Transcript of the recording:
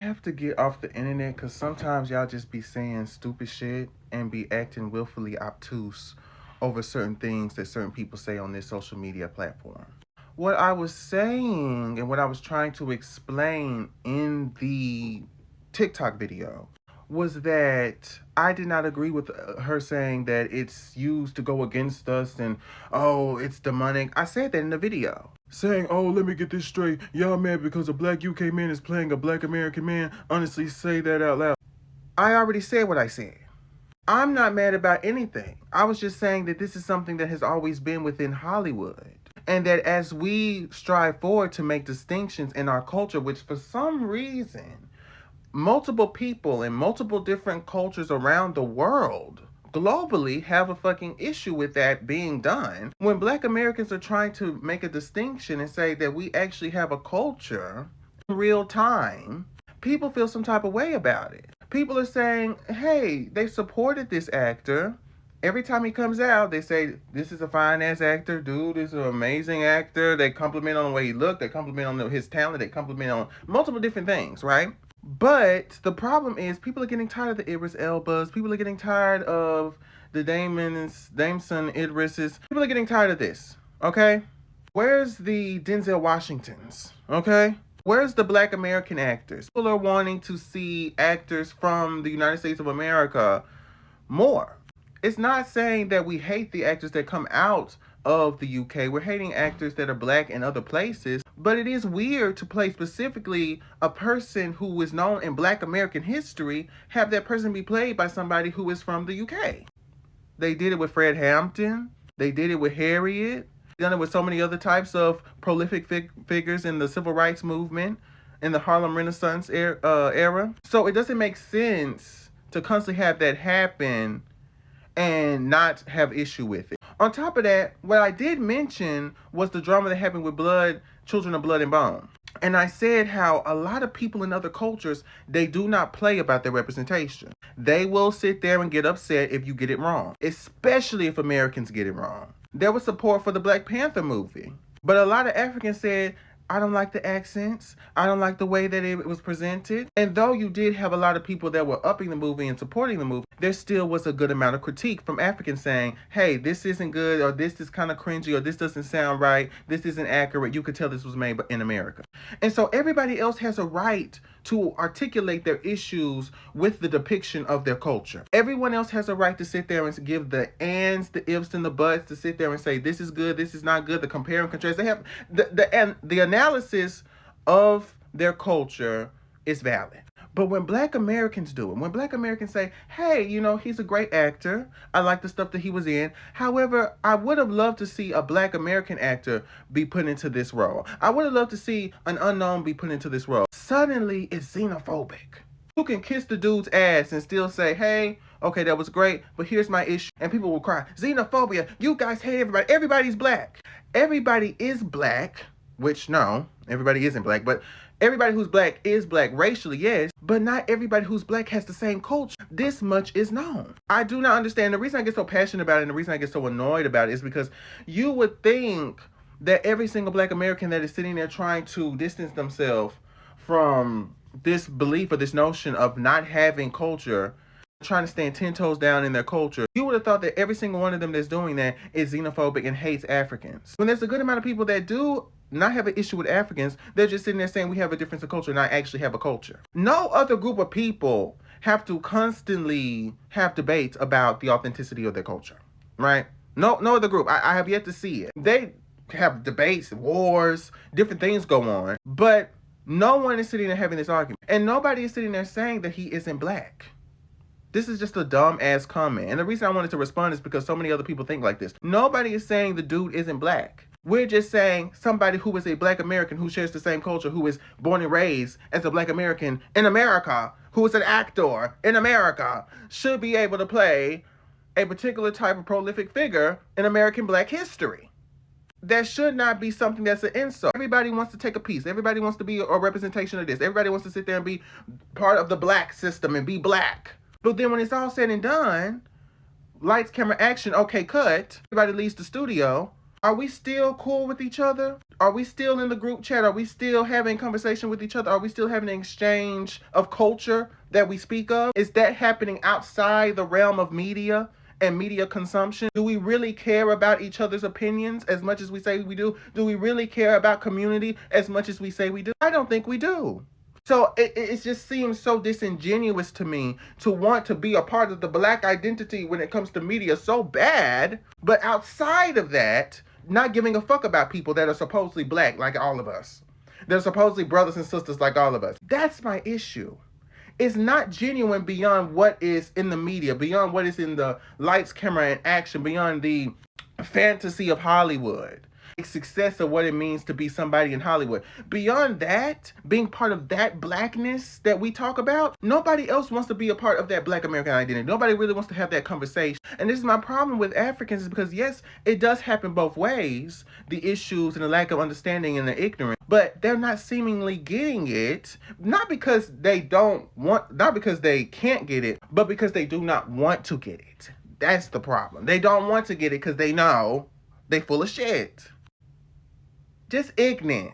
Have to get off the internet because sometimes y'all just be saying stupid shit and be acting willfully obtuse over certain things that certain people say on this social media platform. What I was saying and what I was trying to explain in the TikTok video was that I did not agree with her saying that it's used to go against us and, oh, it's demonic. I said that in the video. Saying, oh, let me get this straight. Y'all mad because a black UK man is playing a black American man? Honestly, say that out loud. I already said what I said. I'm not mad about anything. I was just saying that this is something that has always been within Hollywood. And that as we strive forward to make distinctions in our culture, which for some reason, multiple people in multiple different cultures around the world globally have a fucking issue with that being done. When black Americans are trying to make a distinction and say that we actually have a culture in real time, people feel some type of way about it. People are saying, hey, they supported this actor. Every time he comes out, they say, this is a fine-ass actor. Dude is an amazing actor. They compliment on the way he looked. They compliment on his talent. They compliment on multiple different things, right? But the problem is people are getting tired of the Idris Elbas. People are getting tired of the Dameson Idrises. People are getting tired of this, okay? Where's the Denzel Washingtons, okay? Where's the black American actors? People are wanting to see actors from the United States of America more. It's not saying that we hate the actors that come out of the UK. We're hating actors that are black in other places. But it is weird to play specifically a person who is known in black American history, have that person be played by somebody who is from the UK. They did it with Fred Hampton. They did it with Harriet. They've done it with so many other types of prolific figures in the civil rights movement, in the Harlem Renaissance era. So it doesn't make sense to constantly have that happen and not have issue with it. On top of that, what I did mention was the drama that happened with Children of Blood and Bone. And I said how a lot of people in other cultures, they do not play about their representation. They will sit there and get upset if you get it wrong, especially if Americans get it wrong. There was support for the Black Panther movie, but a lot of Africans said, I don't like the accents. I don't like the way that it was presented. And though you did have a lot of people that were upping the movie and supporting the movie, there still was a good amount of critique from Africans saying, hey, this isn't good, or this is kind of cringy, or this doesn't sound right, this isn't accurate. You could tell this was made in America. And so everybody else has a right to articulate their issues with the depiction of their culture. Everyone else has a right to sit there and give the ands, the ifs, and the buts, to sit there and say, this is good, this is not good, the compare and contrast. They have the analysis of their culture is valid. But when black Americans do it, when black Americans say, hey, he's a great actor, I like the stuff that he was in. However, I would have loved to see a black American actor be put into this role. I would have loved to see an unknown be put into this role. Suddenly, it's xenophobic. You can kiss the dude's ass and still say, hey, okay, that was great, but here's my issue. And people will cry, xenophobia, you guys hate everybody. Everybody's black. Everybody is black, which no, everybody isn't black, but everybody who's black is black racially, yes, but not everybody who's black has the same culture. This much is known. I do not understand. The reason I get so passionate about it and the reason I get so annoyed about it is because you would think that every single black American that is sitting there trying to distance themselves from this belief or this notion of not having culture, trying to stand 10 toes down in their culture, you would have thought that every single one of them that's doing that is xenophobic and hates Africans. When there's a good amount of people that do not have an issue with Africans, they're just sitting there saying we have a difference of culture and I actually have a culture. No other group of people have to constantly have debates about the authenticity of their culture, right? No other group. I have yet to see it. They have debates, wars, different things go on, but no one is sitting there having this argument. And nobody is sitting there saying that he isn't black. This is just a dumb ass comment. And the reason I wanted to respond is because so many other people think like this. Nobody is saying the dude isn't black. We're just saying somebody who is a black American who shares the same culture, who is born and raised as a black American in America, who is an actor in America, should be able to play a particular type of prolific figure in American black history. That should not be something that's an insult. Everybody wants to take a piece. Everybody wants to be a representation of this. Everybody wants to sit there and be part of the black system and be black. But then when it's all said and done, lights, camera, action, okay, cut, everybody leaves the studio, Are we still cool with each other? Are we still in the group chat? Are we still having conversation with each other? Are we still having an exchange of culture that we speak of? Is that happening outside the realm of media and media consumption? Do we really care about each other's opinions as much as we say we do? Do we really care about community as much as we say we do? I don't think we do. So it just seems so disingenuous to me to want to be a part of the black identity when it comes to media so bad, but outside of that, not giving a fuck about people that are supposedly black like all of us. They're supposedly brothers and sisters like all of us. That's my issue. It's not genuine beyond what is in the media, beyond what is in the lights, camera, and action, beyond the fantasy of Hollywood. Success of what it means to be somebody in Hollywood. Beyond that, being part of that blackness that we talk about, nobody else wants to be a part of that black American identity. Nobody really wants to have that conversation. And this is my problem with Africans, is because yes, it does happen both ways, the issues and the lack of understanding and the ignorance, but they're not seemingly getting it, not because they can't get it, but because they do not want to get it. That's the problem. They don't want to get it because they know they full of shit. Just ignorant.